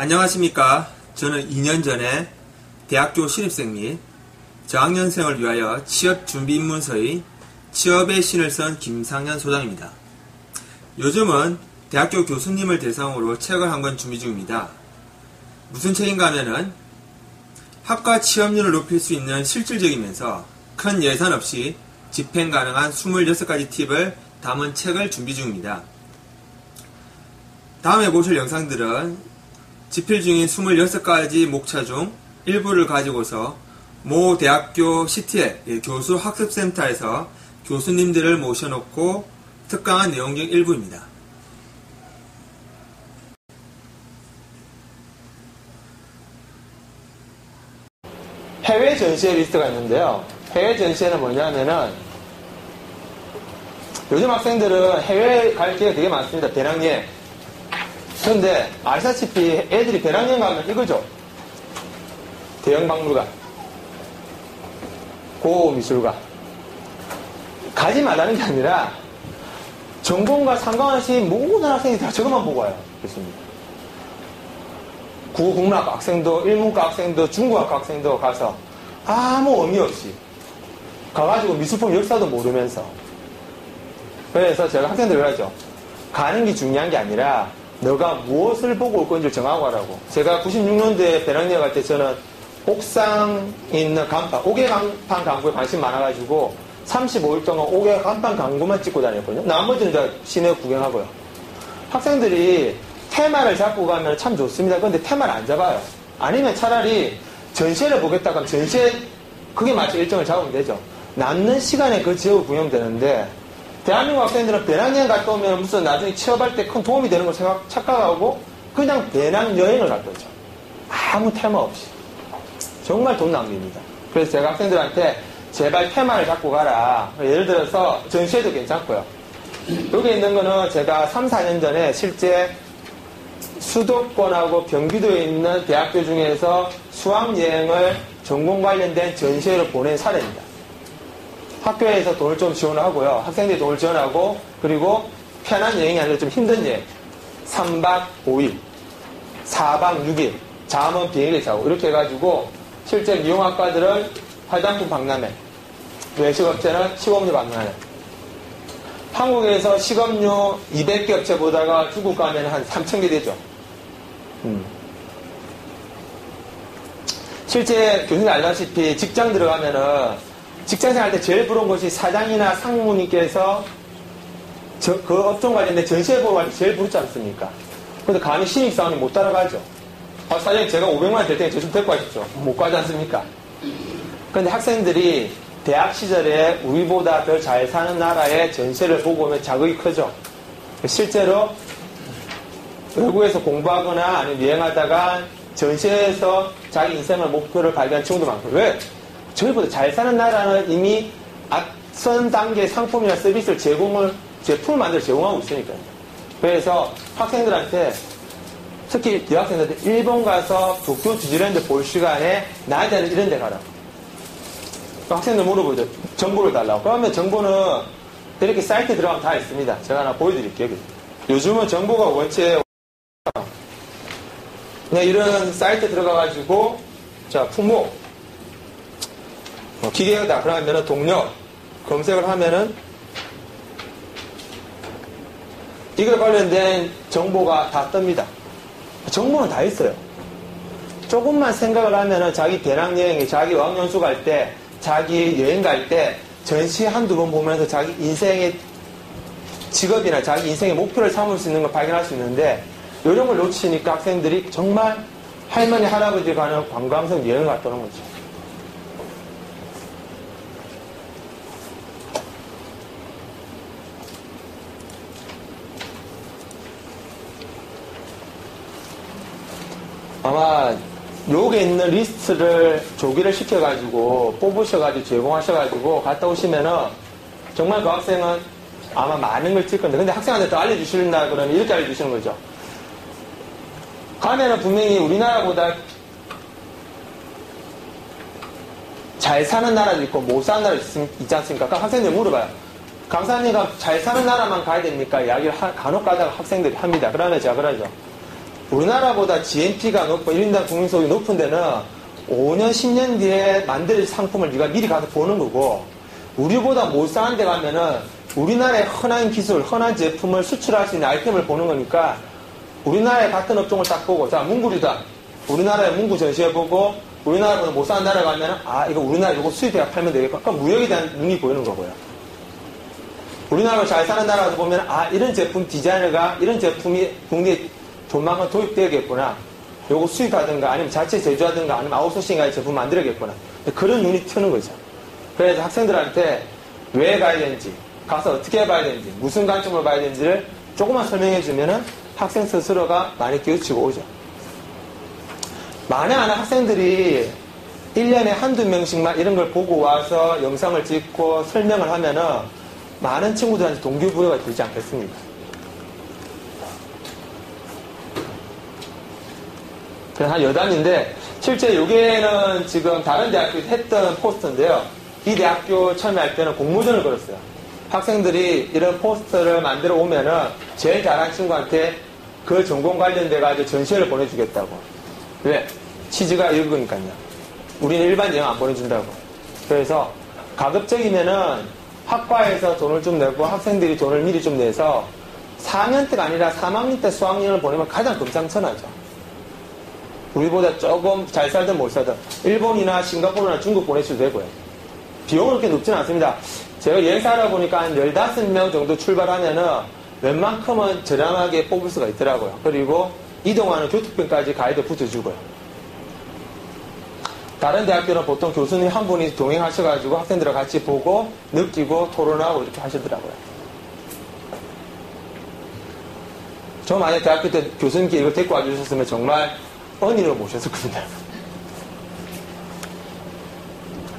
안녕하십니까. 저는 2년 전에 대학교 신입생 및 저학년생을 위하여 취업준비입문서의 취업의 신을 쓴 김상현 소장입니다. 요즘은 대학교 교수님을 대상으로 책을 한 권 준비 중입니다. 무슨 책인가 하면은 학과 취업률을 높일 수 있는 실질적이면서 큰 예산 없이 집행 가능한 26가지 팁을 담은 책을 준비 중입니다. 다음에 보실 영상들은 집필 중인 26가지 목차 중 일부를 가지고서 모 대학교 CTL 교수 학습센터에서 교수님들을 모셔놓고 특강한 내용 중 일부입니다. 해외 전시회 리스트가 있는데요. 해외 전시회는 뭐냐면은 요즘 학생들은 해외 갈 기회가 되게 많습니다. 배낭여행. 그런데 아시다시피 애들이 배낭여행 가면 이거죠. 대형박물관, 고미술관. 가지 말라는 게 아니라 전공과 상관없이 모든 학생이 다 저것만 보고 와요. 그렇습니다. 국문학과 학생도, 일문과 학생도, 중국학과 학생도 가서 아무 의미 없이 가가지고 미술품 역사도 모르면서. 그래서 제가 학생들을 하죠. 가는 게 중요한 게 아니라 너가 무엇을 보고 올 건지를 정하고 가라고. 제가 96년도에 배낭여행 갈 때 저는 옥상에 있는 간판, 옥외 간판 광고에 관심 많아가지고 35일 동안 옥외 간판 광고만 찍고 다녔거든요. 나머지는 다 시내 구경하고요. 학생들이 테마를 잡고 가면 참 좋습니다. 그런데 테마를 안 잡아요. 아니면 차라리 전시회를 보겠다 하면 전시회 그게 맞춰 일정을 잡으면 되죠. 남는 시간에 그 지역을 구경되는데 대한민국 학생들은 배낭여행 갔다 오면 무슨 나중에 취업할 때 큰 도움이 되는 걸 착각하고 그냥 배낭여행을 갔다 오죠. 아무 테마 없이. 정말 돈 낭비입니다. 그래서 제가 학생들한테 제발 테마를 잡고 가라. 예를 들어서 전시회도 괜찮고요. 여기 있는 거는 제가 3, 4년 전에 실제 수도권하고 경기도에 있는 대학교 중에서 수학여행을 전공 관련된 전시회를 보낸 사례입니다. 학교에서 돈을 좀 지원하고요. 학생들이 돈을 지원하고 그리고 편한 여행이 아니라 좀 힘든 여행. 3박 5일, 4박 6일, 잠은 비행기 타고 이렇게 해가지고 실제 미용학과들은 화장품 박람회, 외식업체는 식업료 박람회. 한국에서 식업료 200개 업체 보다가 중국 가면 한 3,000개 되죠. 실제 교수님 알다시피 직장 들어가면은 직장생활 할 때 제일 부러운 것이 사장이나 상무님께서 그 업종 관련된 전시회 보러 갈 때 제일 부럽지 않습니까? 근데 감히 신입사원이 못 따라가죠. 사장님 제가 500만 원 될 테니 저 좀 데리고 가십시오. 못 가지 않습니까? 그런데 학생들이 대학 시절에 우리보다 더 잘 사는 나라의 전시회를 보고 오면 자극이 크죠. 실제로 외국에서 공부하거나 아니면 여행하다가 전시회에서 자기 인생의 목표를 발견한 친구도 많고. 왜? 저희보다 잘 사는 나라는 이미 앞선 단계의 상품이나 서비스를 제품을 만들어 제공하고 있으니까요. 그래서 학생들한테, 특히 대학생들한테 일본 가서 도쿄 디즈니랜드 볼 시간에 나한테는 이런 데 가라. 학생들 물어보죠. 정보를 달라고. 그러면 정보는 이렇게 사이트에 들어가면 다 있습니다. 제가 하나 보여드릴게요. 요즘은 정보가 원체 그냥 이런 사이트에 들어가가지고 자, 품목 기계다. 그러면은 동력 검색을 하면은 이걸 관련된 정보가 다 뜹니다. 정보는 다 있어요. 조금만 생각을 하면은 자기 배낭여행에 자기 어학연수 갈 때 자기 여행 갈 때 전시 한두 번 보면서 자기 인생의 직업이나 자기 인생의 목표를 삼을 수 있는 걸 발견할 수 있는데 이런 걸 놓치니까 학생들이 정말 할머니 할아버지 가는 관광성 여행을 갔다 오는 거죠. 아마 여기에 있는 리스트를 조기를 시켜가지고 뽑으셔가지고 제공하셔가지고 갔다 오시면은 정말 그 학생은 아마 많은 걸 찍을 건데 근데 학생한테 더 알려주신다 그러면 이렇게 알려주시는 거죠. 가면은 분명히 우리나라보다 잘 사는 나라도 있고 못 사는 나라도 있지 않습니까? 그러니까 학생들 물어봐요. 강사님과 잘 사는 나라만 가야 됩니까? 이야기를 간혹 가다가 학생들이 합니다. 그러면 제가 그러죠. 우리나라보다 GNP가 높고 1인당 국민소득이 높은 데는 5년, 10년 뒤에 만들 상품을 네가 미리 가서 보는 거고, 우리보다 못 사는 데 가면은 우리나라의 흔한 기술, 흔한 제품을 수출할 수 있는 아이템을 보는 거니까, 우리나라의 같은 업종을 딱 보고, 자, 문구류다. 우리나라의 문구 전시해보고, 우리나라보다 못 사는 나라 가면은, 아, 이거 우리나라 이거 수입해야 팔면 되겠다. 그럼 무역에 대한 눈이 보이는 거고요. 우리나라로 잘 사는 나라에서 보면, 아, 이런 제품 디자이너가 이런 제품이 국내에 조만간 도입되겠구나. 요거 수입하든가, 아니면 자체 제조하든가, 아니면 아웃소싱하여 제품 만들어야겠구나. 그런 눈이 트는 거죠. 그래서 학생들한테 왜 가야 되는지, 가서 어떻게 봐야 되는지, 무슨 관점으로 봐야 되는지를 조금만 설명해 주면은 학생 스스로가 많이 깨우치고 오죠. 만에 하나 학생들이 1년에 한두 명씩만 이런 걸 보고 와서 영상을 찍고 설명을 하면은 많은 친구들한테 동기부여가 되지 않겠습니까? 그래서 한 여담인데, 실제 요게는 지금 다른 대학교에서 했던 포스터인데요. 이 대학교 처음에 할 때는 공모전을 걸었어요. 학생들이 이런 포스터를 만들어 오면은 제일 잘한 친구한테 그 전공 관련돼가지고 전시회를 보내주겠다고. 왜? 취지가 이거니까요. 우리는 일반 여행 안 보내준다고. 그래서 가급적이면은 학과에서 돈을 좀 내고 학생들이 돈을 미리 좀 내서 4학년 때가 아니라 3학년 때 수학여행을 보내면 가장 금상첨화죠. 우리보다 조금 잘 살든 못 살든 일본이나 싱가포르나 중국 보내셔도 되고요. 비용은 그렇게 높지는 않습니다. 제가 여행사 하다 보니까 한 15명 정도 출발하면은 웬만큼은 저렴하게 뽑을 수가 있더라고요. 그리고 이동하는 교통편까지 가이드 붙여주고요. 다른 대학교는 보통 교수님 한 분이 동행하셔가지고 학생들과 같이 보고 느끼고 토론하고 이렇게 하시더라고요. 저 만약에 대학교 때 교수님께 이걸 데리고 와주셨으면 정말 언니로 모셨었거든요.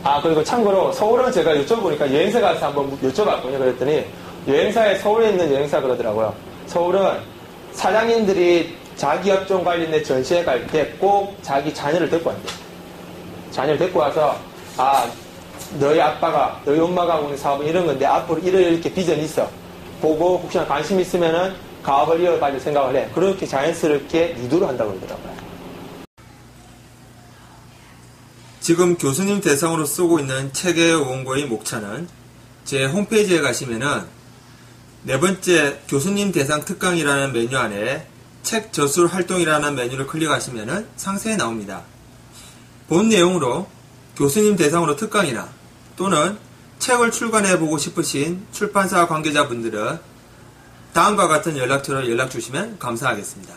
아, 그리고 참고로 서울은 제가 여쭤보니까 여행사 가서 한번 여쭤봤거든요. 그랬더니 여행사에 서울에 있는 여행사 그러더라고요. 서울은 사장님들이 자기 업종 관련된 전시회 갈 때 꼭 자기 자녀를 데리고 왔대요. 자녀를 데리고 와서, 아, 너희 아빠가, 너희 엄마가 하고 있는 사업은 이런 건데 앞으로 이렇게 비전이 있어. 보고 혹시나 관심 있으면은 가업을 이어가질 생각을 해. 그렇게 자연스럽게 유도를 한다고 그러더라고요. 지금 교수님 대상으로 쓰고 있는 책의 원고의 목차는 제 홈페이지에 가시면은 네 번째 교수님 대상 특강이라는 메뉴 안에 책 저술 활동이라는 메뉴를 클릭하시면은 상세히 나옵니다. 본 내용으로 교수님 대상으로 특강이나 또는 책을 출간해보고 싶으신 출판사 관계자분들은 다음과 같은 연락처로 연락 주시면 감사하겠습니다.